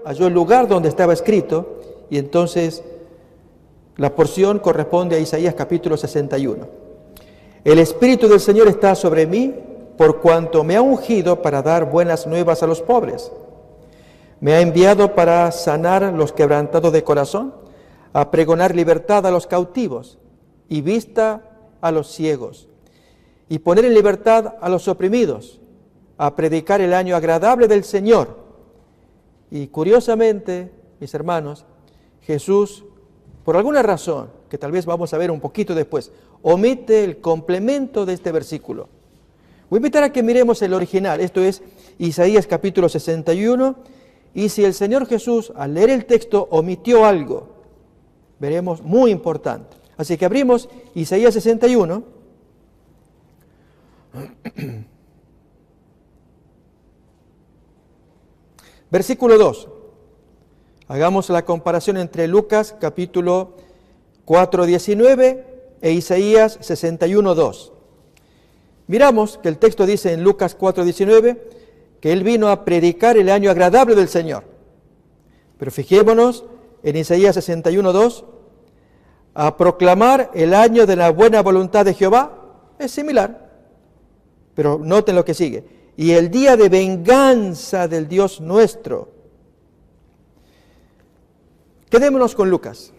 halló el lugar donde estaba escrito, y entonces la porción corresponde a Isaías capítulo 61. El Espíritu del Señor está sobre mí, por cuanto me ha ungido para dar buenas nuevas a los pobres. Me ha enviado para sanar los quebrantados de corazón, a pregonar libertad a los cautivos y vista a los ciegos, y poner en libertad a los oprimidos, a predicar el año agradable del Señor. Y curiosamente, mis hermanos, Jesús, por alguna razón, que tal vez vamos a ver un poquito después, omite el complemento de este versículo. Voy a invitar a que miremos el original, esto es Isaías capítulo 61, y si el Señor Jesús, al leer el texto, omitió algo, veremos muy importante. Así que abrimos Isaías 61. Versículo 2. Hagamos la comparación entre Lucas capítulo 4:19 e Isaías 61:2. Miramos que el texto dice en Lucas 4:19 que Él vino a predicar el año agradable del Señor. Pero fijémonos en Isaías 61:2, a proclamar el año de la buena voluntad de Jehová. Es similar, pero noten lo que sigue. Y el día de venganza del Dios nuestro. Quedémonos con Lucas.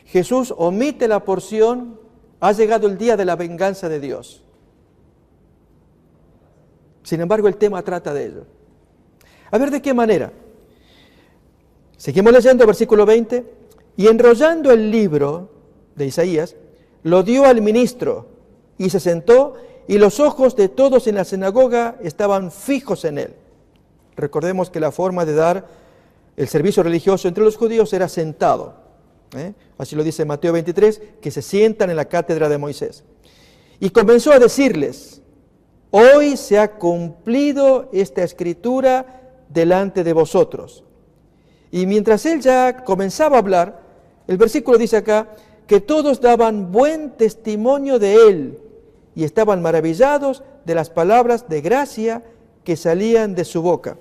Jesús omite la porción, ha llegado el día de la venganza de Dios. Sin embargo, el tema trata de ello. A ver, ¿de qué manera? Seguimos leyendo versículo 20. Y enrollando el libro de Isaías, lo dio al ministro y se sentó, y los ojos de todos en la sinagoga estaban fijos en él. Recordemos que la forma de dar el servicio religioso entre los judíos era sentado. Así lo dice Mateo 23, que se sientan en la cátedra de Moisés. Y comenzó a decirles: hoy se ha cumplido esta escritura delante de vosotros. Y mientras él ya comenzaba a hablar, el versículo dice acá que todos daban buen testimonio de él y estaban maravillados de las palabras de gracia que salían de su boca.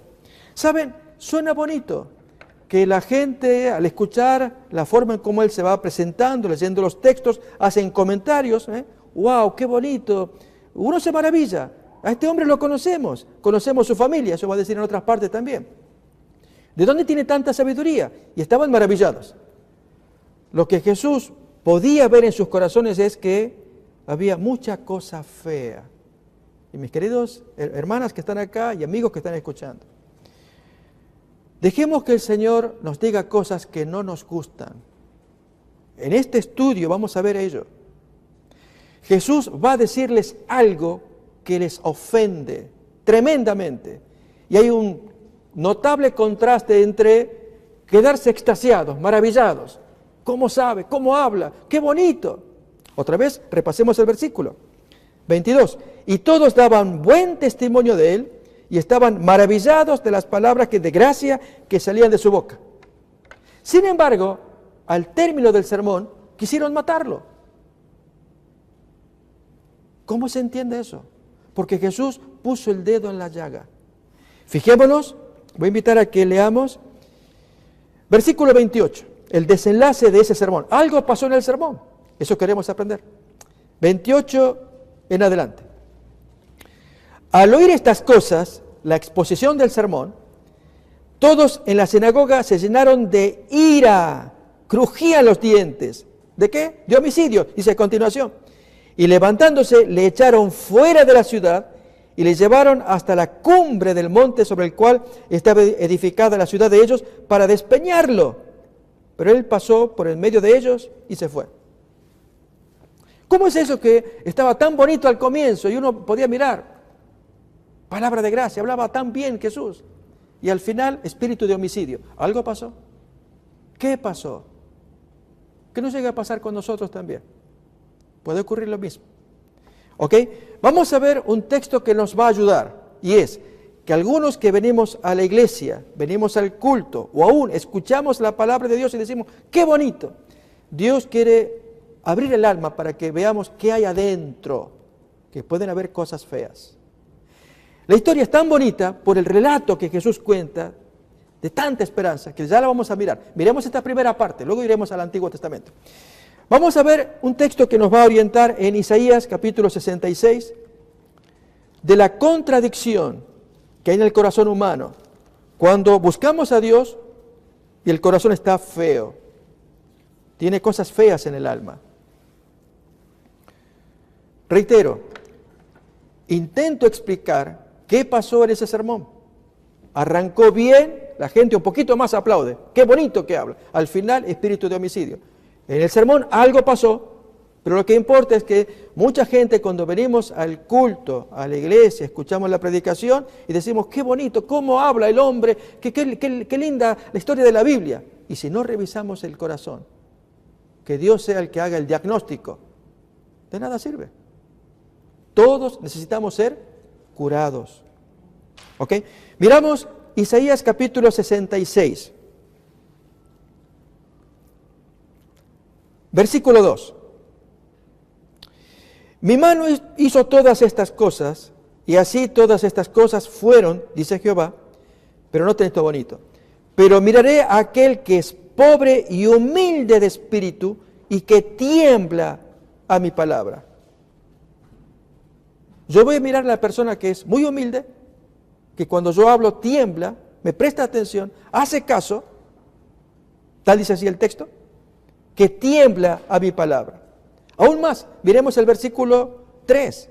¿Saben? Suena bonito que la gente, al escuchar la forma en cómo él se va presentando, leyendo los textos, hacen comentarios. ¡Wow! ¡Qué bonito! Uno se maravilla. A este hombre lo conocemos su familia, eso va a decir en otras partes también. ¿De dónde tiene tanta sabiduría? Y estaban maravillados. Lo que Jesús podía ver en sus corazones es que había mucha cosa fea. Y mis queridos hermanas que están acá y amigos que están escuchando, dejemos que el Señor nos diga cosas que no nos gustan. En este estudio vamos a ver ello. Jesús va a decirles algo que les ofende tremendamente. Y hay un notable contraste entre quedarse extasiados, maravillados. ¿Cómo sabe? ¿Cómo habla? ¡Qué bonito! Otra vez, repasemos el versículo 22. Y todos daban buen testimonio de él y estaban maravillados de las palabras de gracia que salían de su boca. Sin embargo, al término del sermón, quisieron matarlo. ¿Cómo se entiende eso? Porque Jesús puso el dedo en la llaga. Fijémonos, voy a invitar a que leamos versículo 28, el desenlace de ese sermón. Algo pasó en el sermón, eso queremos aprender. 28 en adelante. Al oír estas cosas, la exposición del sermón, todos en la sinagoga se llenaron de ira, crujían los dientes. ¿De qué? De homicidio, dice a continuación. Y levantándose, le echaron fuera de la ciudad y le llevaron hasta la cumbre del monte sobre el cual estaba edificada la ciudad de ellos para despeñarlo. Pero él pasó por el medio de ellos y se fue. ¿Cómo es eso que estaba tan bonito al comienzo y uno podía mirar? Palabra de gracia, hablaba tan bien Jesús. Y al final, espíritu de homicidio. ¿Algo pasó? ¿Qué pasó? ¿Qué nos llega a pasar con nosotros también? Puede ocurrir lo mismo. ¿Ok? Vamos a ver un texto que nos va a ayudar. Y es que algunos que venimos a la iglesia, venimos al culto, o aún escuchamos la palabra de Dios y decimos, ¡qué bonito! Dios quiere abrir el alma para que veamos qué hay adentro, que pueden haber cosas feas. La historia es tan bonita por el relato que Jesús cuenta de tanta esperanza, que ya la vamos a mirar. Miremos esta primera parte, luego iremos al Antiguo Testamento. Vamos a ver un texto que nos va a orientar en Isaías capítulo 66, de la contradicción que hay en el corazón humano cuando buscamos a Dios y el corazón está feo, tiene cosas feas en el alma. Reitero, intento explicar qué pasó en ese sermón. Arrancó bien, la gente un poquito más aplaude, qué bonito que habla. Al final, espíritu de homicidio. En el sermón algo pasó, pero lo que importa es que mucha gente cuando venimos al culto, a la iglesia, escuchamos la predicación y decimos, qué bonito, cómo habla el hombre, qué linda la historia de la Biblia. Y si no revisamos el corazón, que Dios sea el que haga el diagnóstico, de nada sirve. Todos necesitamos ser curados. ¿Ok? Miramos Isaías capítulo 66. Versículo 2. Mi mano hizo todas estas cosas, y así todas estas cosas fueron, dice Jehová, pero noten esto bonito. Pero miraré a aquel que es pobre y humilde de espíritu, y que tiembla a mi palabra. Yo voy a mirar a la persona que es muy humilde, que cuando yo hablo tiembla, me presta atención, hace caso, tal dice así el texto, que tiembla a mi palabra. Aún más, miremos el versículo 3.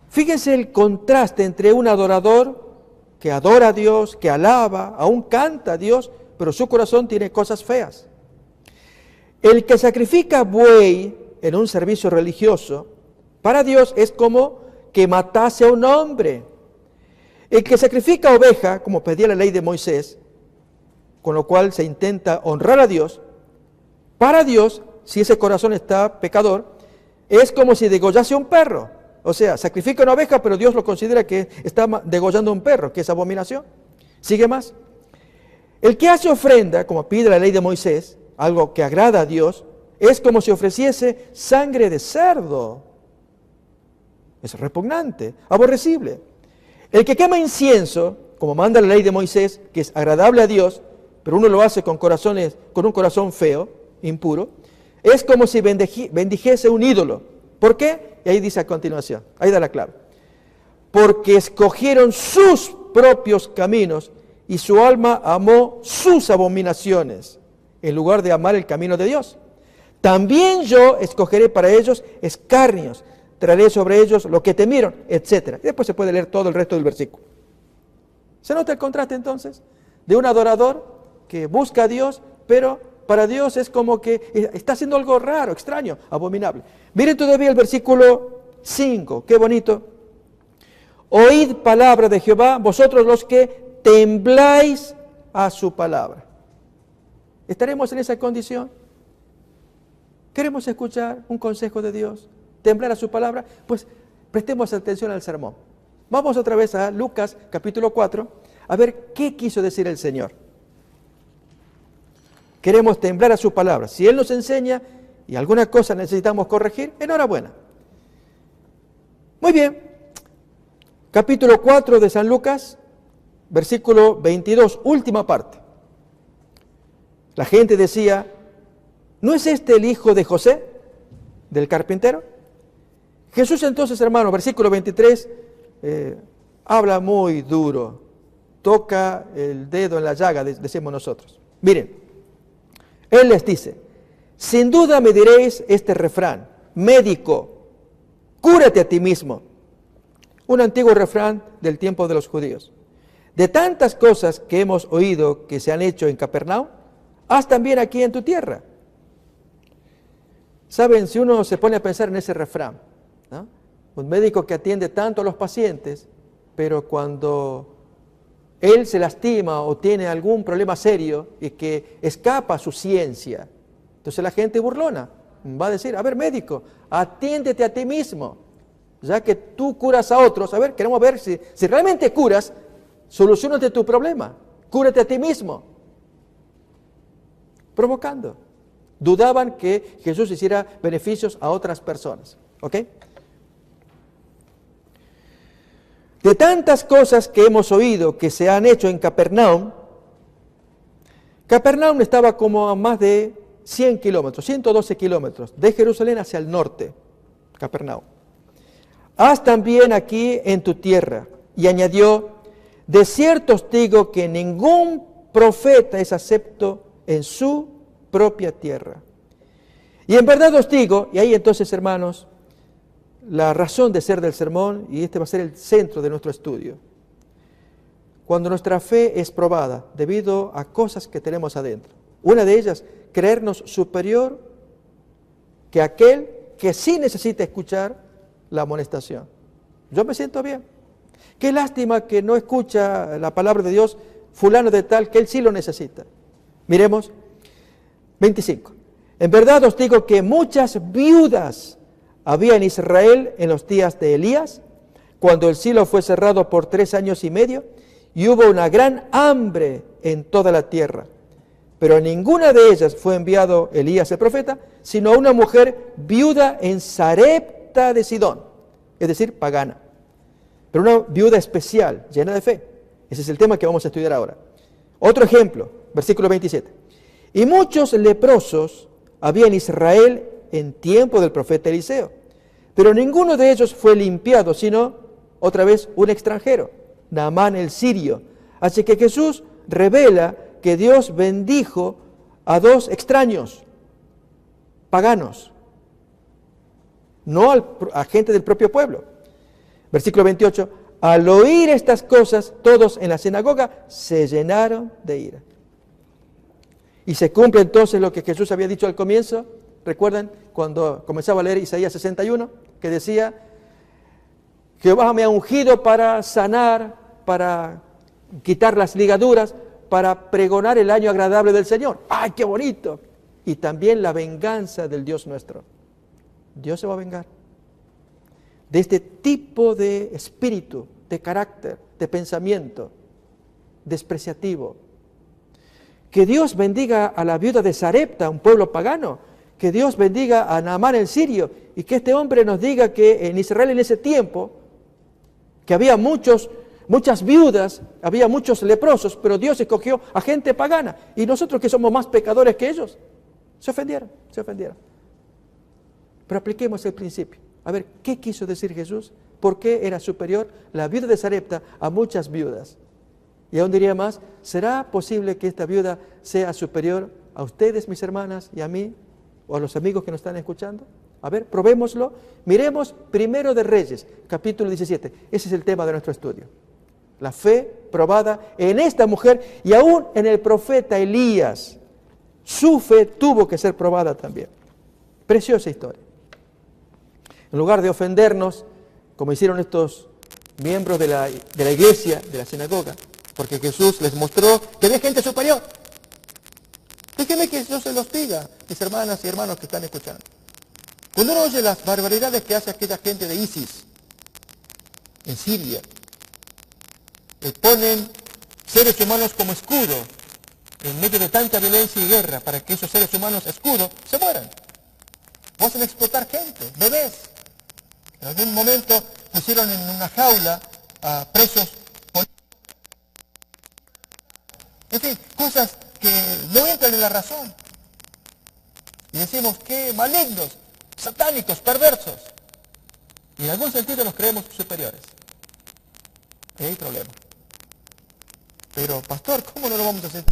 Fíjense el contraste entre un adorador que adora a Dios, que alaba, aún canta a Dios, pero su corazón tiene cosas feas. El que sacrifica buey en un servicio religioso, para Dios es como que matase a un hombre. El que sacrifica oveja, como pedía la ley de Moisés, con lo cual se intenta honrar a Dios, para Dios, si ese corazón está pecador, es como si degollase a un perro. O sea, sacrifica una oveja, pero Dios lo considera que está degollando a un perro, que es abominación. Sigue más. El que hace ofrenda, como pide la ley de Moisés, algo que agrada a Dios, es como si ofreciese sangre de cerdo. Es repugnante, aborrecible. El que quema incienso, como manda la ley de Moisés, que es agradable a Dios, pero uno lo hace con un corazón feo, impuro, es como si bendijese un ídolo. ¿Por qué? Y ahí dice a continuación, ahí da la clave. Porque escogieron sus propios caminos y su alma amó sus abominaciones, en lugar de amar el camino de Dios. También yo escogeré para ellos escarnios, traeré sobre ellos lo que temieron, etc. Y después se puede leer todo el resto del versículo. ¿Se nota el contraste entonces? De un adorador que busca a Dios, pero para Dios es como que está haciendo algo raro, extraño, abominable. Miren todavía el versículo 5, qué bonito. Oíd palabra de Jehová, vosotros los que tembláis a su palabra. ¿Estaremos en esa condición? ¿Queremos escuchar un consejo de Dios? ¿Temblar a su palabra? Pues prestemos atención al sermón. Vamos otra vez a Lucas capítulo 4, a ver qué quiso decir el Señor. Queremos temblar a su palabra. Si Él nos enseña y alguna cosa necesitamos corregir, enhorabuena. Muy bien. Capítulo 4 de San Lucas, versículo 22, última parte. La gente decía, ¿no es este el hijo de José, del carpintero? Jesús entonces, hermano, versículo 23, habla muy duro, toca el dedo en la llaga, decimos nosotros. Miren, Él les dice, sin duda me diréis este refrán, médico, cúrate a ti mismo. Un antiguo refrán del tiempo de los judíos. De tantas cosas que hemos oído que se han hecho en Capernaum, haz también aquí en tu tierra. Saben, si uno se pone a pensar en ese refrán, ¿no? Un médico que atiende tanto a los pacientes, pero cuando él se lastima o tiene algún problema serio y que escapa a su ciencia, entonces la gente burlona va a decir, a ver médico, atiéndete a ti mismo, ya que tú curas a otros, a ver, queremos ver si realmente curas, soluciónate tu problema, cúrate a ti mismo. Provocando. Dudaban que Jesús hiciera beneficios a otras personas. ¿Ok? De tantas cosas que hemos oído que se han hecho en Capernaum, Capernaum estaba como a más de 100 kilómetros, 112 kilómetros de Jerusalén hacia el norte, Capernaum. Haz también aquí en tu tierra. Y añadió, de cierto os digo que ningún profeta es acepto en su propia tierra. Y en verdad os digo, y ahí entonces, hermanos, la razón de ser del sermón, y este va a ser el centro de nuestro estudio. Cuando nuestra fe es probada debido a cosas que tenemos adentro. Una de ellas, creernos superior que aquel que sí necesita escuchar la amonestación. Yo me siento bien. Qué lástima que no escucha la palabra de Dios fulano de tal, que él sí lo necesita. Miremos, 25. En verdad os digo que muchas viudas había en Israel en los días de Elías, cuando el cielo fue cerrado por 3 años y medio, y hubo una gran hambre en toda la tierra. Pero a ninguna de ellas fue enviado Elías el profeta, sino a una mujer viuda en Sarepta de Sidón, es decir, pagana. Pero una viuda especial, llena de fe. Ese es el tema que vamos a estudiar ahora. Otro ejemplo, versículo 27. Y muchos leprosos había en Israel en tiempo del profeta Eliseo, pero ninguno de ellos fue limpiado, sino, otra vez, un extranjero, Naamán el sirio. Así que Jesús revela que Dios bendijo a 2 extraños, paganos, no a gente del propio pueblo. Versículo 28, al oír estas cosas, todos en la sinagoga se llenaron de ira. Y se cumple entonces lo que Jesús había dicho al comienzo. ¿Recuerdan cuando comenzaba a leer Isaías 61? Que decía, Jehová me ha ungido para sanar, para quitar las ligaduras, para pregonar el año agradable del Señor. ¡Ay, qué bonito! Y también la venganza del Dios nuestro. Dios se va a vengar de este tipo de espíritu, de carácter, de pensamiento despreciativo. Que Dios bendiga a la viuda de Sarepta, un pueblo pagano. Que Dios bendiga a Naamán el sirio. Y que este hombre nos diga que en Israel en ese tiempo, que había muchas viudas, había muchos leprosos, pero Dios escogió a gente pagana. Y nosotros que somos más pecadores que ellos, se ofendieron. Pero apliquemos el principio. A ver, ¿qué quiso decir Jesús? ¿Por qué era superior la viuda de Sarepta a muchas viudas? Y aún diría más, ¿será posible que esta viuda sea superior a ustedes, mis hermanas, y a mí, o a los amigos que nos están escuchando? A ver, probémoslo. Miremos Primero de Reyes, capítulo 17. Ese es el tema de nuestro estudio. La fe probada en esta mujer y aún en el profeta Elías. Su fe tuvo que ser probada también. Preciosa historia. En lugar de ofendernos, como hicieron estos miembros de la iglesia, de la sinagoga, porque Jesús les mostró que había gente superior. Déjenme que yo se los diga, mis hermanas y hermanos que están escuchando. Cuando uno oye las barbaridades que hace aquella gente de ISIS en Siria, ponen seres humanos como escudo en medio de tanta violencia y guerra para que esos seres humanos escudo se mueran. O hacen explotar gente, bebés. En algún momento pusieron en una jaula a presos políticos. En fin, cosas que no entran en la razón. Y decimos que malignos, satánicos, perversos. Y en algún sentido nos creemos superiores. Y hay problema. Pero, pastor, ¿cómo no lo vamos a hacer?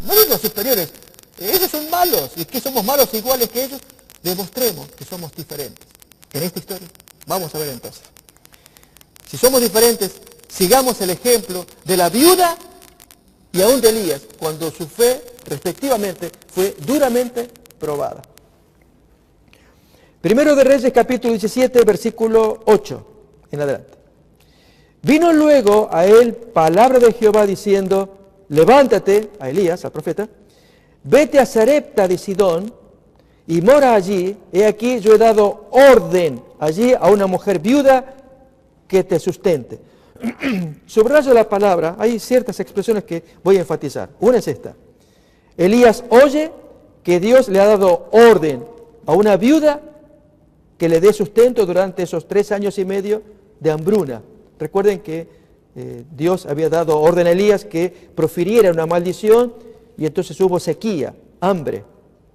No digo superiores, ellos son malos. ¿Y que somos malos iguales que ellos? Demostremos que somos diferentes. En esta historia, vamos a ver entonces. Si somos diferentes, sigamos el ejemplo de la viuda y aún de Elías, cuando su fe, respectivamente, fue duramente probada. Primero de Reyes, capítulo 17, versículo 8 en adelante. Vino luego a él palabra de Jehová diciendo, levántate, a Elías, al profeta, vete a Sarepta de Sidón y mora allí. He aquí yo he dado orden allí a una mujer viuda que te sustente. Subrayo la palabra, hay ciertas expresiones que voy a enfatizar. Una es esta. Elías oye que Dios le ha dado orden a una viuda que le dé sustento durante esos 3 años y medio de hambruna. Recuerden que Dios había dado orden a Elías que profiriera una maldición y entonces hubo sequía, hambre,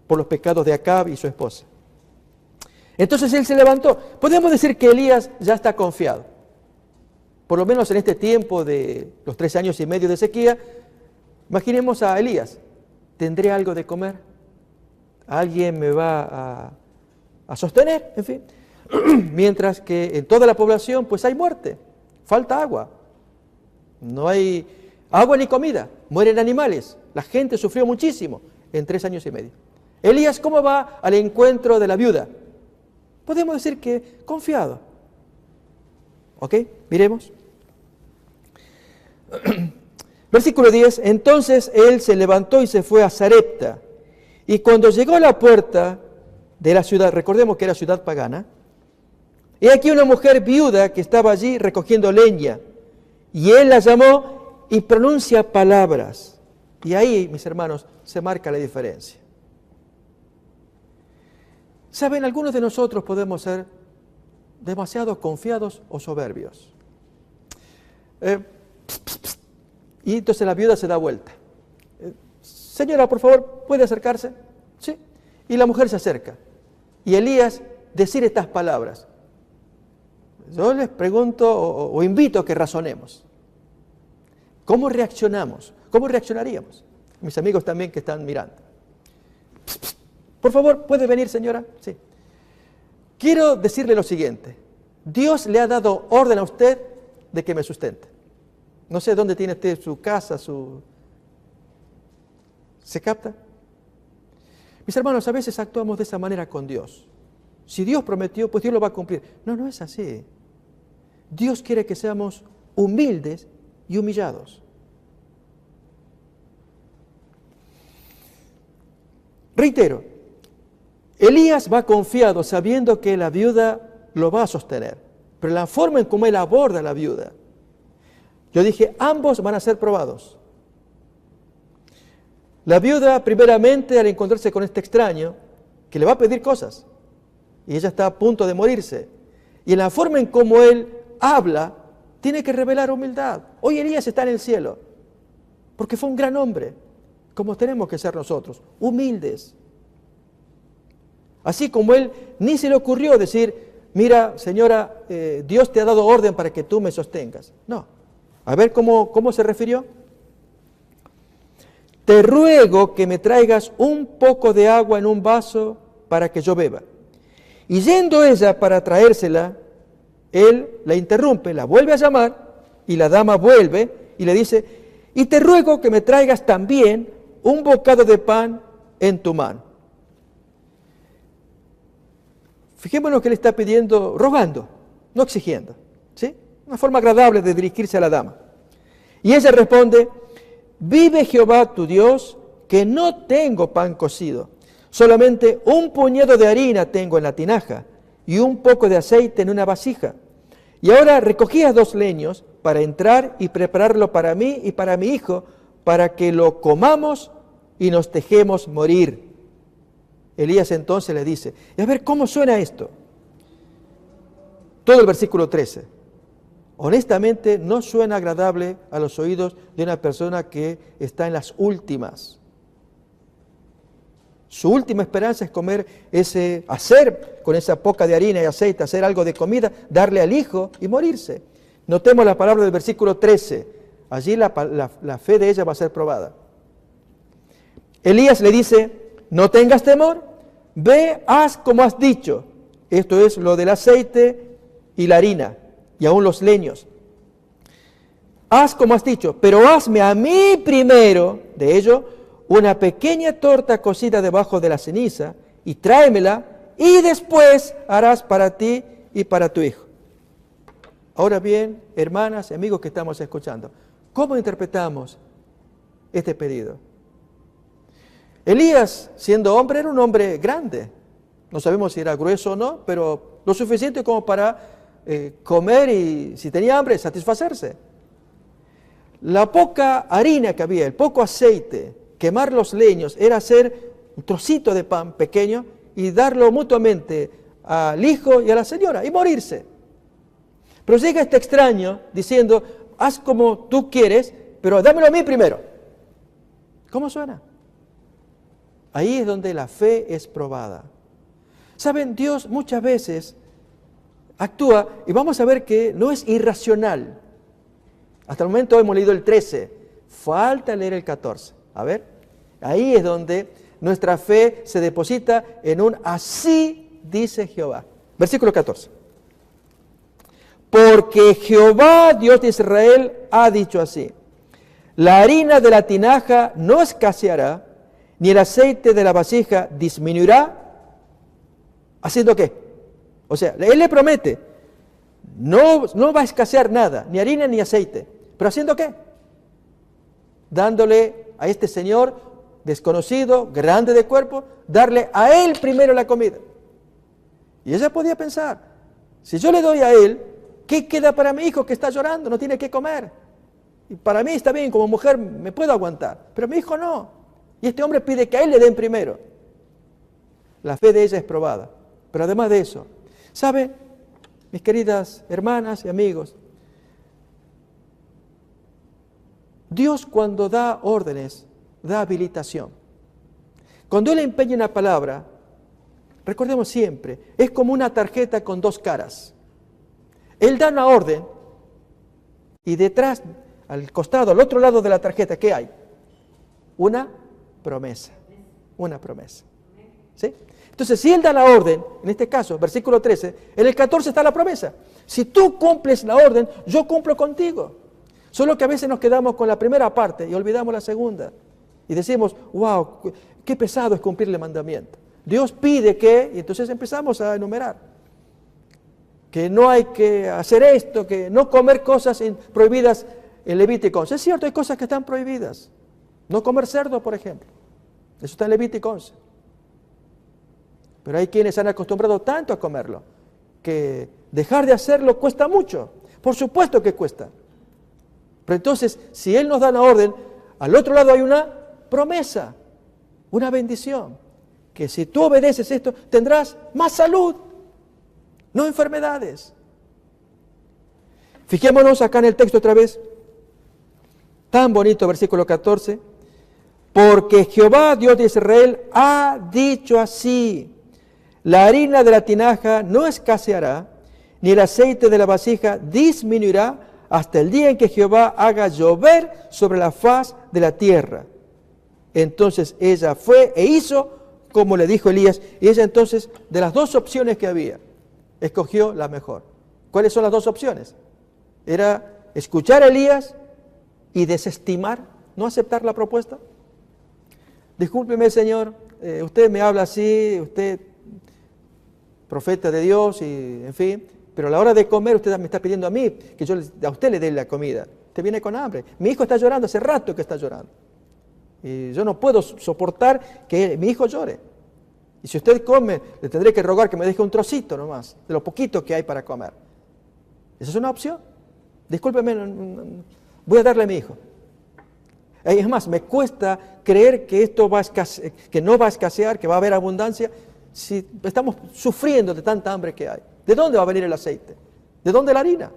por los pecados de Acab y su esposa. Entonces él se levantó. Podemos decir que Elías ya está confiado. Por lo menos en este tiempo de los 3 años y medio de sequía, imaginemos a Elías. ¿Tendré algo de comer? ¿Alguien me va a sostener? En fin. Mientras que en toda la población pues hay muerte, falta agua. No hay agua ni comida, mueren animales. La gente sufrió muchísimo en 3 años y medio. Elías, ¿cómo va al encuentro de la viuda? Podemos decir que confiado. ¿Ok? Miremos. Versículo 10. Entonces él se levantó y se fue a Sarepta. Y cuando llegó a la puerta de la ciudad, recordemos que era ciudad pagana, he aquí una mujer viuda que estaba allí recogiendo leña. Y él la llamó y pronuncia palabras. Y ahí, mis hermanos, se marca la diferencia. Saben, algunos de nosotros podemos ser demasiado confiados o soberbios. Y entonces la viuda se da vuelta. Señora, por favor, ¿puede acercarse? Sí. Y la mujer se acerca. Y Elías decir estas palabras. Yo les pregunto o invito a que razonemos. ¿Cómo reaccionamos? ¿Cómo reaccionaríamos? Mis amigos también que están mirando. Por favor, ¿puede venir, señora? Sí. Quiero decirle lo siguiente. Dios le ha dado orden a usted de que me sustente. No sé dónde tiene usted su casa, ¿Se capta? Mis hermanos, a veces actuamos de esa manera con Dios. Si Dios prometió, pues Dios lo va a cumplir. No, no es así. Dios quiere que seamos humildes y humillados. Reitero, Elías va confiado sabiendo que la viuda lo va a sostener, pero la forma en cómo él aborda a la viuda. Yo dije, ambos van a ser probados. La viuda, primeramente, al encontrarse con este extraño, que le va a pedir cosas, y ella está a punto de morirse, y en la forma en cómo él habla, tiene que revelar humildad. Hoy Elías está en el cielo, porque fue un gran hombre, como tenemos que ser nosotros, humildes. Así como él ni se le ocurrió decir, mira, señora, Dios te ha dado orden para que tú me sostengas. No. A ver cómo se refirió. Te ruego que me traigas un poco de agua en un vaso para que yo beba. Y yendo ella para traérsela, él la interrumpe, la vuelve a llamar, y la dama vuelve y le dice, y te ruego que me traigas también un bocado de pan en tu mano. Fijémonos que le está pidiendo, rogando, no exigiendo, ¿sí? Una forma agradable de dirigirse a la dama. Y ella responde, vive Jehová tu Dios, que no tengo pan cocido, solamente un puñado de harina tengo en la tinaja y un poco de aceite en una vasija. Y ahora recogías 2 leños para entrar y prepararlo para mí y para mi hijo, para que lo comamos y nos dejemos morir. Elías entonces le dice, y a ver cómo suena esto. Todo el versículo 13. Honestamente no suena agradable a los oídos de una persona que está en las últimas. Su última esperanza es hacer con esa poca de harina y aceite, hacer algo de comida, darle al hijo y morirse. Notemos la palabra del versículo 13. Allí la fe de ella va a ser probada. Elías le dice, no tengas temor, ve, haz como has dicho. Esto es lo del aceite y la harina, y aún los leños. Haz como has dicho, pero hazme a mí primero de ello una pequeña torta cocida debajo de la ceniza, y tráemela, y después harás para ti y para tu hijo. Ahora bien, hermanas y amigos que estamos escuchando, ¿cómo interpretamos este pedido? Elías, siendo hombre, era un hombre grande. No sabemos si era grueso o no, pero lo suficiente como para comer y, si tenía hambre, satisfacerse. La poca harina que había, el poco aceite, quemar los leños, era hacer un trocito de pan pequeño y darlo mutuamente al hijo y a la señora y morirse. Pero llega este extraño diciendo, haz como tú quieres, pero dámelo a mí primero. ¿Cómo suena? Ahí es donde la fe es probada. Saben, Dios muchas veces actúa, y vamos a ver que no es irracional. Hasta el momento hemos leído el 13, falta leer el 14. A ver, ahí es donde nuestra fe se deposita en un así dice Jehová. Versículo 14. Porque Jehová, Dios de Israel, ha dicho así: la harina de la tinaja no escaseará, ni el aceite de la vasija disminuirá. ¿Haciendo qué? O sea, Él le promete, no va a escasear nada, ni harina ni aceite. ¿Pero haciendo qué? Dándole a este señor desconocido, grande de cuerpo, darle a él primero la comida. Y ella podía pensar, si yo le doy a él, ¿qué queda para mi hijo que está llorando? No tiene que comer. Y para mí está bien, como mujer me puedo aguantar, pero mi hijo no. Y este hombre pide que a él le den primero. La fe de ella es probada. Pero además de eso, ¿saben, mis queridas hermanas y amigos? Dios, cuando da órdenes, da habilitación. Cuando Él empeña una palabra, recordemos siempre, es como una tarjeta con dos caras. Él da una orden y detrás, al costado, al otro lado de la tarjeta, ¿qué hay? Una promesa. Una promesa. ¿Sí? Entonces, si Él da la orden, en este caso, versículo 13, en el 14 está la promesa. Si tú cumples la orden, yo cumplo contigo. Solo que a veces nos quedamos con la primera parte y olvidamos la segunda. Y decimos, wow, qué pesado es cumplir el mandamiento. Dios pide que, y entonces empezamos a enumerar. Que no hay que hacer esto, que no comer cosas prohibidas en Levítico 11. Es cierto, hay cosas que están prohibidas. No comer cerdo, por ejemplo. Eso está en Levítico 11. Pero hay quienes han acostumbrado tanto a comerlo, que dejar de hacerlo cuesta mucho. Por supuesto que cuesta. Pero entonces, si Él nos da la orden, al otro lado hay una promesa, una bendición, que si tú obedeces esto, tendrás más salud, no enfermedades. Fijémonos acá en el texto otra vez, tan bonito, versículo 14, porque Jehová, Dios de Israel, ha dicho así: la harina de la tinaja no escaseará, ni el aceite de la vasija disminuirá, hasta el día en que Jehová haga llover sobre la faz de la tierra. Entonces ella fue e hizo como le dijo Elías, y ella entonces, de las dos opciones que había, escogió la mejor. ¿Cuáles son las dos opciones? Era escuchar a Elías y desestimar, no aceptar la propuesta. Discúlpeme, Señor, usted me habla así, usted, profeta de Dios, y en fin, pero a la hora de comer usted me está pidiendo a mí que yo a usted le dé la comida. Usted viene con hambre. Mi hijo está llorando, hace rato que está llorando. Y yo no puedo soportar que mi hijo llore. Y si usted come, le tendré que rogar que me deje un trocito nomás, de lo poquito que hay para comer. Esa es una opción. Discúlpeme, voy a darle a mi hijo. Es más, me cuesta creer que esto que no va a escasear, que va a haber abundancia, si estamos sufriendo de tanta hambre que hay. ¿De dónde va a venir el aceite? ¿De dónde la harina?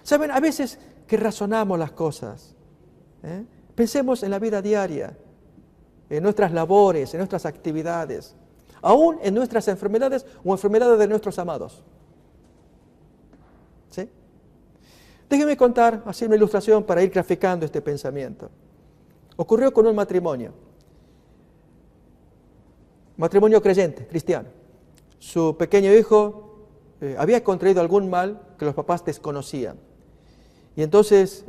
Saben, a veces que razonamos las cosas, pensemos en la vida diaria, en nuestras labores, en nuestras actividades, aún en nuestras enfermedades o enfermedades de nuestros amados. ¿Sí? Déjenme contar, así una ilustración para ir graficando este pensamiento. Ocurrió con un matrimonio creyente, cristiano. Su pequeño hijo había contraído algún mal que los papás desconocían. Y entonces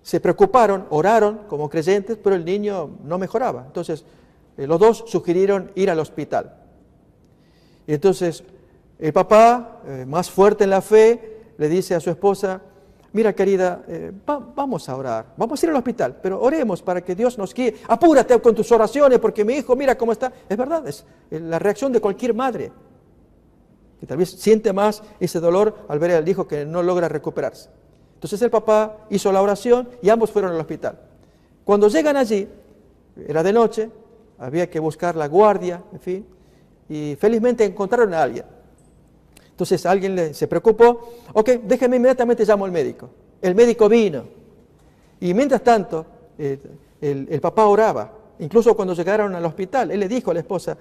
se preocuparon, oraron como creyentes, pero el niño no mejoraba. Entonces los dos sugirieron ir al hospital. Y entonces el papá, más fuerte en la fe, le dice a su esposa: mira, querida, vamos a orar, vamos a ir al hospital, pero oremos para que Dios nos guíe. Apúrate con tus oraciones porque mi hijo, mira cómo está. Es verdad, es la reacción de cualquier madre, que tal vez siente más ese dolor al ver al hijo que no logra recuperarse. Entonces el papá hizo la oración y ambos fueron al hospital. Cuando llegan allí, era de noche, había que buscar la guardia, en fin, y felizmente encontraron a alguien. Entonces alguien se preocupó, ok, déjeme inmediatamente llamo al médico. El médico vino. Y mientras tanto, el papá oraba. Incluso cuando llegaron al hospital, él le dijo a la esposa,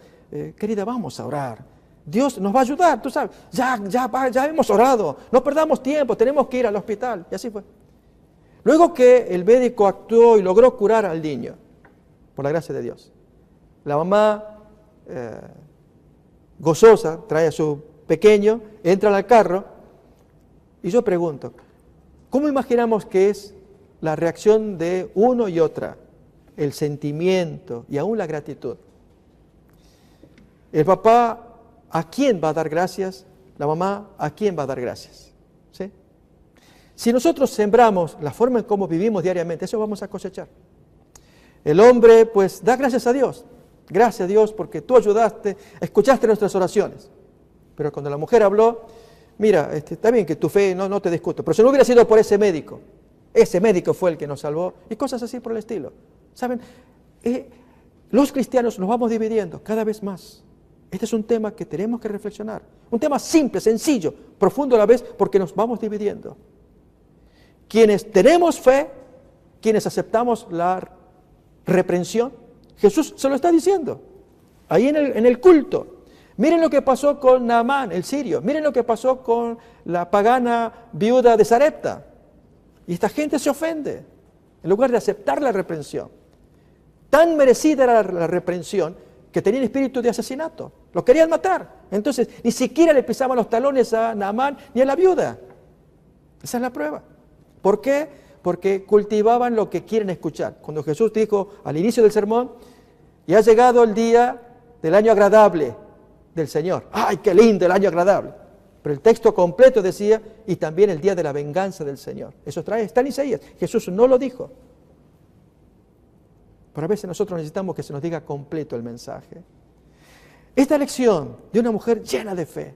querida, vamos a orar. Dios nos va a ayudar, tú sabes, ya hemos orado, no perdamos tiempo, tenemos que ir al hospital. Y así fue. Luego que el médico actuó y logró curar al niño, por la gracia de Dios, la mamá, gozosa, trae a su pequeño, entra al carro, y yo pregunto, ¿cómo imaginamos que es la reacción de uno y otra? El sentimiento y aún la gratitud. El papá, ¿a quién va a dar gracias? La mamá, ¿a quién va a dar gracias? ¿Sí? Si nosotros sembramos la forma en cómo vivimos diariamente, eso vamos a cosechar. El hombre, pues, da gracias a Dios. Gracias a Dios porque tú ayudaste, escuchaste nuestras oraciones. Pero cuando la mujer habló, mira, está bien que tu fe no te discuto, pero si no hubiera sido por ese médico fue el que nos salvó, y cosas así por el estilo. ¿Saben? Los cristianos nos vamos dividiendo cada vez más. Este es un tema que tenemos que reflexionar. Un tema simple, sencillo, profundo a la vez, porque nos vamos dividiendo. Quienes tenemos fe, quienes aceptamos la reprensión, Jesús se lo está diciendo. Ahí en el culto. Miren lo que pasó con Naamán, el sirio. Miren lo que pasó con la pagana viuda de Sarepta. Y esta gente se ofende, en lugar de aceptar la reprensión. Tan merecida era la reprensión que tenían espíritu de asesinato. Lo querían matar. Entonces, ni siquiera le pisaban los talones a Naamán ni a la viuda. Esa es la prueba. ¿Por qué? Porque cultivaban lo que quieren escuchar. Cuando Jesús dijo al inicio del sermón, ya ha llegado el día del año agradable del Señor. ¡Ay, qué lindo el año agradable! Pero el texto completo decía, y también el día de la venganza del Señor. Eso está en Isaías. Jesús no lo dijo. Pero a veces nosotros necesitamos que se nos diga completo el mensaje. Esta lección de una mujer llena de fe,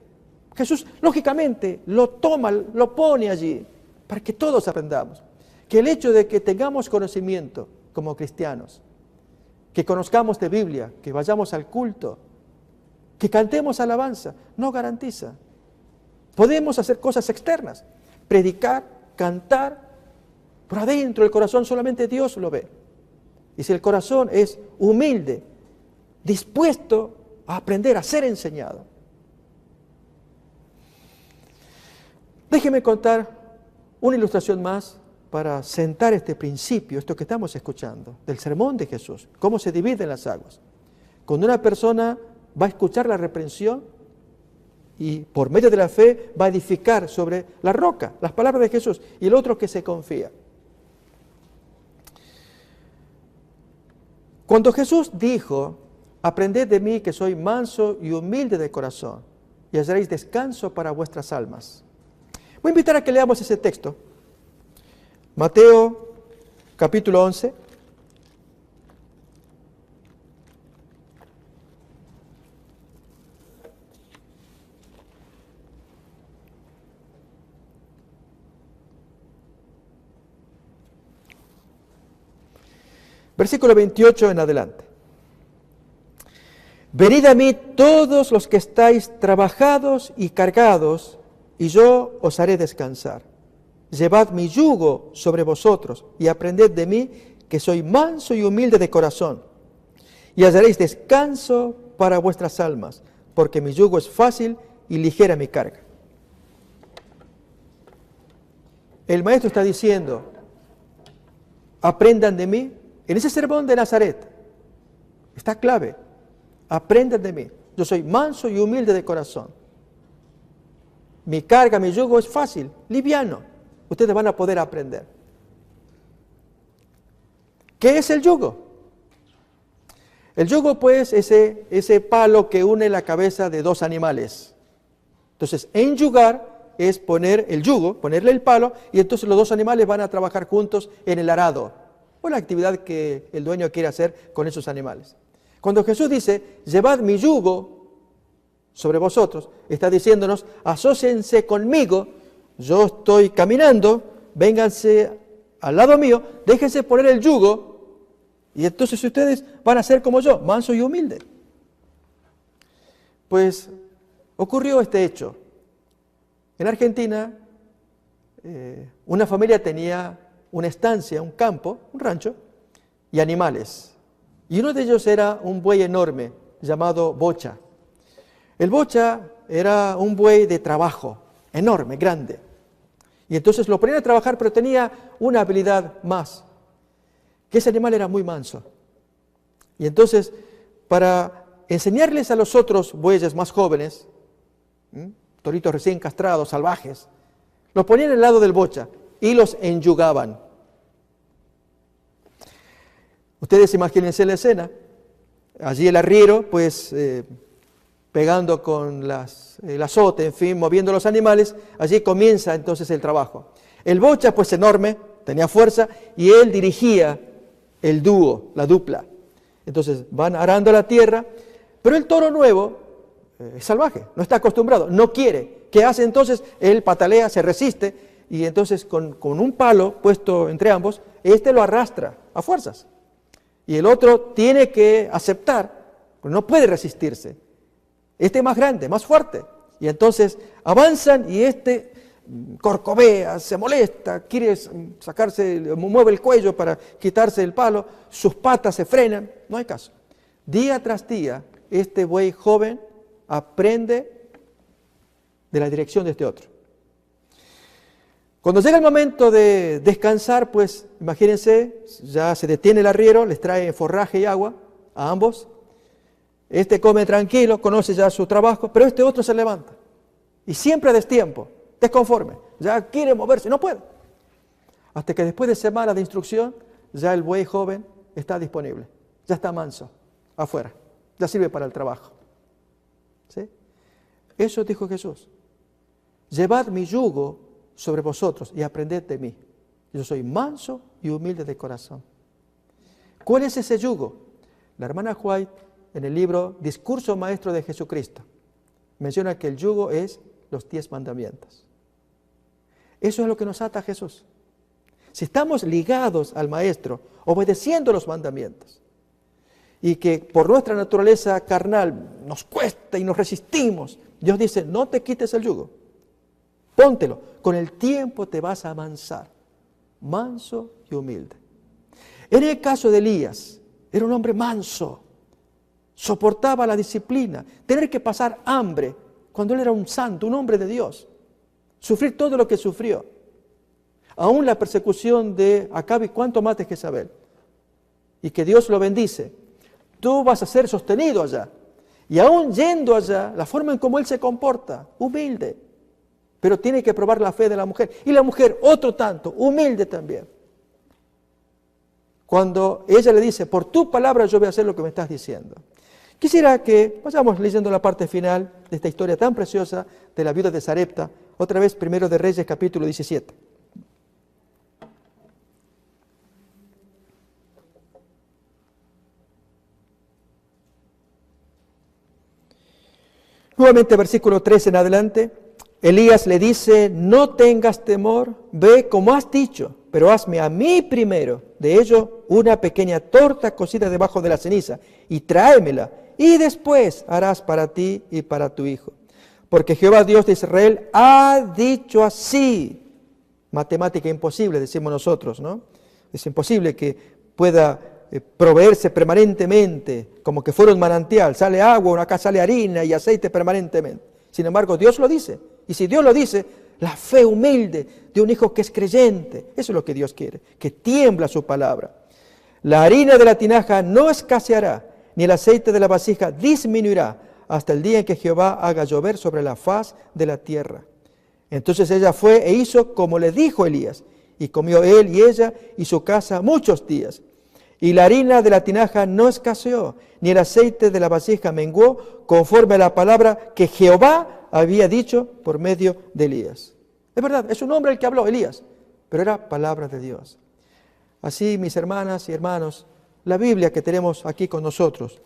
Jesús lógicamente lo toma, lo pone allí, para que todos aprendamos. Que el hecho de que tengamos conocimiento como cristianos, que conozcamos de Biblia, que vayamos al culto, que cantemos alabanza, no garantiza. Podemos hacer cosas externas, predicar, cantar, pero adentro del corazón solamente Dios lo ve. Y si el corazón es humilde, dispuesto a aprender, a ser enseñado. Déjeme contar una ilustración más para sentar este principio, esto que estamos escuchando, del sermón de Jesús, cómo se dividen las aguas. Cuando una persona va a escuchar la reprensión y por medio de la fe va a edificar sobre la roca, las palabras de Jesús, y el otro que se confía. Cuando Jesús dijo, aprended de mí que soy manso y humilde de corazón, y hallaréis descanso para vuestras almas. Voy a invitar a que leamos ese texto. Mateo capítulo 11. Versículo 28 en adelante. Venid a mí todos los que estáis trabajados y cargados, y yo os haré descansar. Llevad mi yugo sobre vosotros y aprended de mí, que soy manso y humilde de corazón, y hallaréis descanso para vuestras almas, porque mi yugo es fácil y ligera mi carga. El maestro está diciendo, aprendan de mí. En ese sermón de Nazaret está clave, aprendan de mí. Yo soy manso y humilde de corazón. Mi carga, mi yugo es fácil, liviano. Ustedes van a poder aprender. ¿Qué es el yugo? El yugo, pues, ese palo que une la cabeza de dos animales. Entonces, enyugar es poner el yugo, ponerle el palo, y entonces los dos animales van a trabajar juntos en el arado, o la actividad que el dueño quiere hacer con esos animales. Cuando Jesús dice, llevad mi yugo sobre vosotros, está diciéndonos, asóciense conmigo, yo estoy caminando, vénganse al lado mío, déjense poner el yugo, y entonces ustedes van a ser como yo, manso y humilde. Pues ocurrió este hecho. En Argentina, una familia tenía una estancia, un campo, un rancho, y animales. Y uno de ellos era un buey enorme llamado Bocha. El Bocha era un buey de trabajo, enorme, grande. Y entonces lo ponían a trabajar, pero tenía una habilidad más, que ese animal era muy manso. Y entonces, para enseñarles a los otros bueyes más jóvenes, toritos recién castrados, salvajes, los ponían al lado del Bocha y los enyugaban. Ustedes imagínense la escena. Allí el arriero, pues, pegando con el azote, en fin, moviendo los animales, allí comienza entonces el trabajo. El Bocha, pues enorme, tenía fuerza, y él dirigía el dúo, la dupla. Entonces van arando la tierra, pero el toro nuevo es salvaje, no está acostumbrado, no quiere. ¿Qué hace entonces? Él patalea, se resiste, y entonces con un palo puesto entre ambos, este lo arrastra a fuerzas. Y el otro tiene que aceptar, porque no puede resistirse. Este es más grande, más fuerte. Y entonces avanzan y este corcovea, se molesta, quiere sacarse, mueve el cuello para quitarse el palo, sus patas se frenan, no hay caso. Día tras día, este buey joven aprende de la dirección de este otro. Cuando llega el momento de descansar, pues imagínense, ya se detiene el arriero, les trae forraje y agua a ambos. Este come tranquilo, conoce ya su trabajo, pero este otro se levanta. Y siempre a destiempo, desconforme, ya quiere moverse, no puede. Hasta que después de semanas de instrucción, ya el buey joven está disponible, ya está manso, afuera, ya sirve para el trabajo. ¿Sí? Eso dijo Jesús. Llevad mi yugo sobre vosotros y aprended de mí. Yo soy manso y humilde de corazón. ¿Cuál es ese yugo? La hermana White, en el libro Discurso Maestro de Jesucristo, menciona que el yugo es los 10 mandamientos. Eso es lo que nos ata a Jesús. Si estamos ligados al Maestro, obedeciendo los mandamientos, y que por nuestra naturaleza carnal nos cuesta y nos resistimos, Dios dice, no te quites el yugo, póntelo, con el tiempo te vas a amansar, manso y humilde. En el caso de Elías, era un hombre manso, soportaba la disciplina, tener que pasar hambre cuando él era un santo, un hombre de Dios, sufrir todo lo que sufrió, aún la persecución de Acab y cuánto más de Jezabel, y que Dios lo bendice. Tú vas a ser sostenido allá, y aún yendo allá, la forma en cómo él se comporta, humilde, pero tiene que probar la fe de la mujer, y la mujer otro tanto, humilde también. Cuando ella le dice, por tu palabra yo voy a hacer lo que me estás diciendo. Quisiera que vayamos leyendo la parte final de esta historia tan preciosa de la viuda de Sarepta, otra vez Primero de Reyes, capítulo 17. Nuevamente, versículo 3 en adelante, Elías le dice, no tengas temor, ve como has dicho, pero hazme a mí primero de ello una pequeña torta cocida debajo de la ceniza y tráemela, y después harás para ti y para tu hijo. Porque Jehová Dios de Israel ha dicho así. Matemática imposible, decimos nosotros, ¿no? Es imposible que pueda proveerse permanentemente, como que fuera un manantial, sale agua, acá sale harina y aceite permanentemente. Sin embargo, Dios lo dice. Y si Dios lo dice, la fe humilde de un hijo que es creyente, eso es lo que Dios quiere, que tiembla su palabra. La harina de la tinaja no escaseará, ni el aceite de la vasija disminuirá, hasta el día en que Jehová haga llover sobre la faz de la tierra. Entonces ella fue e hizo como le dijo Elías, y comió él y ella y su casa muchos días. Y la harina de la tinaja no escaseó, ni el aceite de la vasija menguó, conforme a la palabra que Jehová había dicho por medio de Elías. Es verdad, es un hombre el que habló, Elías, pero era palabra de Dios. Así, mis hermanas y hermanos, la Biblia que tenemos aquí con nosotros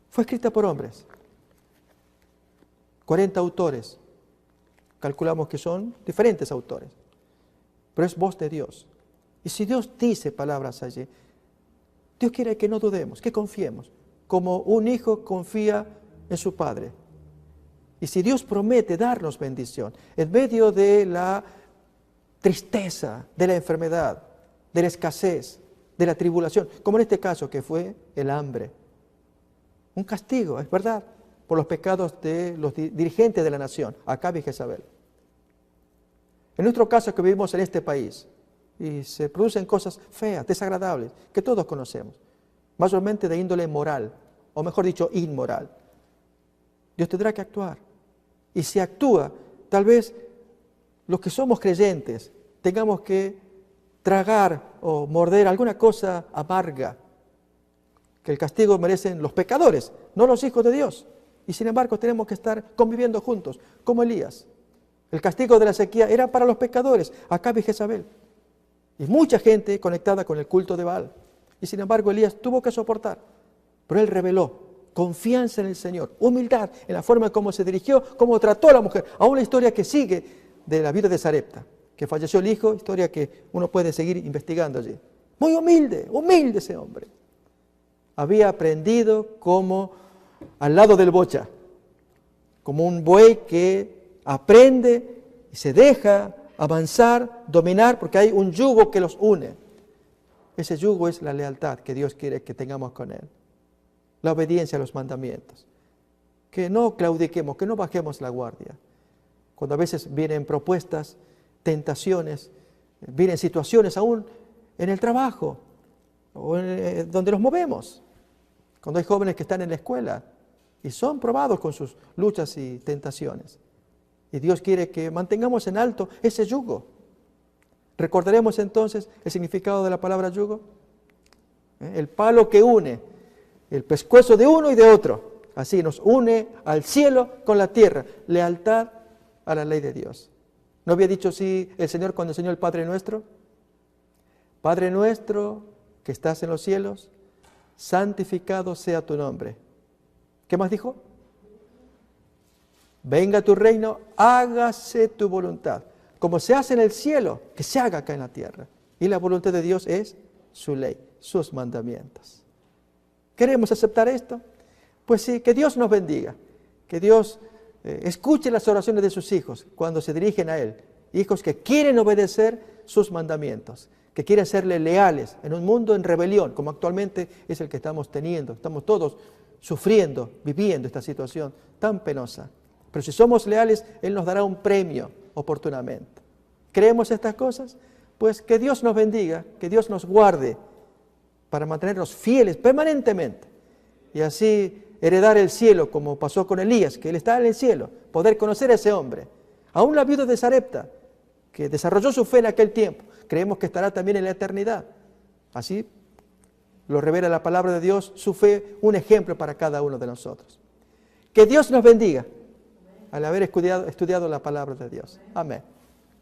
fue escrita por hombres. 40 autores. Calculamos que son diferentes autores, pero es voz de Dios. Y si Dios dice palabras allí, Dios quiere que no dudemos, que confiemos, como un hijo confía en su padre. Y si Dios promete darnos bendición en medio de la tristeza, de la enfermedad, de la escasez, de la tribulación, como en este caso que fue el hambre, un castigo, es verdad, por los pecados de los dirigentes de la nación, Acab y Jezabel. En nuestro caso que vivimos en este país, y se producen cosas feas, desagradables, que todos conocemos, mayormente de índole moral, o mejor dicho, inmoral. Dios tendrá que actuar. Y si actúa, tal vez los que somos creyentes tengamos que tragar o morder alguna cosa amarga, que el castigo merecen los pecadores, no los hijos de Dios. Y sin embargo tenemos que estar conviviendo juntos, como Elías. El castigo de la sequía era para los pecadores, Acab y Jezabel. Y mucha gente conectada con el culto de Baal. Y sin embargo Elías tuvo que soportar. Pero él reveló confianza en el Señor, humildad en la forma en cómo se dirigió, cómo trató a la mujer. Aún la historia que sigue de la vida de Sarepta, que falleció el hijo, historia que uno puede seguir investigando allí. Muy humilde, humilde ese hombre. Había aprendido como al lado del bocha, como un buey que aprende y se deja avanzar, dominar, porque hay un yugo que los une. Ese yugo es la lealtad que Dios quiere que tengamos con Él. La obediencia a los mandamientos. Que no claudiquemos, que no bajemos la guardia. Cuando a veces vienen propuestas, tentaciones, vienen situaciones aún en el trabajo, o donde nos movemos. Cuando hay jóvenes que están en la escuela y son probados con sus luchas y tentaciones. Y Dios quiere que mantengamos en alto ese yugo. ¿Recordaremos entonces el significado de la palabra yugo? El palo que une el pescuezo de uno y de otro. Así nos une al cielo con la tierra. Lealtad a la ley de Dios. ¿No había dicho así el Señor cuando enseñó el Padre Nuestro? Padre nuestro que estás en los cielos, santificado sea tu nombre. ¿Qué más dijo? Venga tu reino, hágase tu voluntad. Como se hace en el cielo, que se haga acá en la tierra. Y la voluntad de Dios es su ley, sus mandamientos. ¿Queremos aceptar esto? Pues sí, que Dios nos bendiga. Que Dios escuche las oraciones de sus hijos cuando se dirigen a Él. Hijos que quieren obedecer sus mandamientos, que quieren serle leales en un mundo en rebelión, como actualmente es el que estamos teniendo. Estamos todos sufriendo, viviendo esta situación tan penosa. Pero si somos leales, Él nos dará un premio oportunamente. ¿Creemos estas cosas? Pues que Dios nos bendiga, que Dios nos guarde para mantenernos fieles permanentemente y así heredar el cielo como pasó con Elías, que él está en el cielo, poder conocer a ese hombre. Aún la viuda de Sarepta, que desarrolló su fe en aquel tiempo, creemos que estará también en la eternidad. Así lo revela la palabra de Dios, su fe, un ejemplo para cada uno de nosotros. Que Dios nos bendiga al haber estudiado la palabra de Dios. Amén.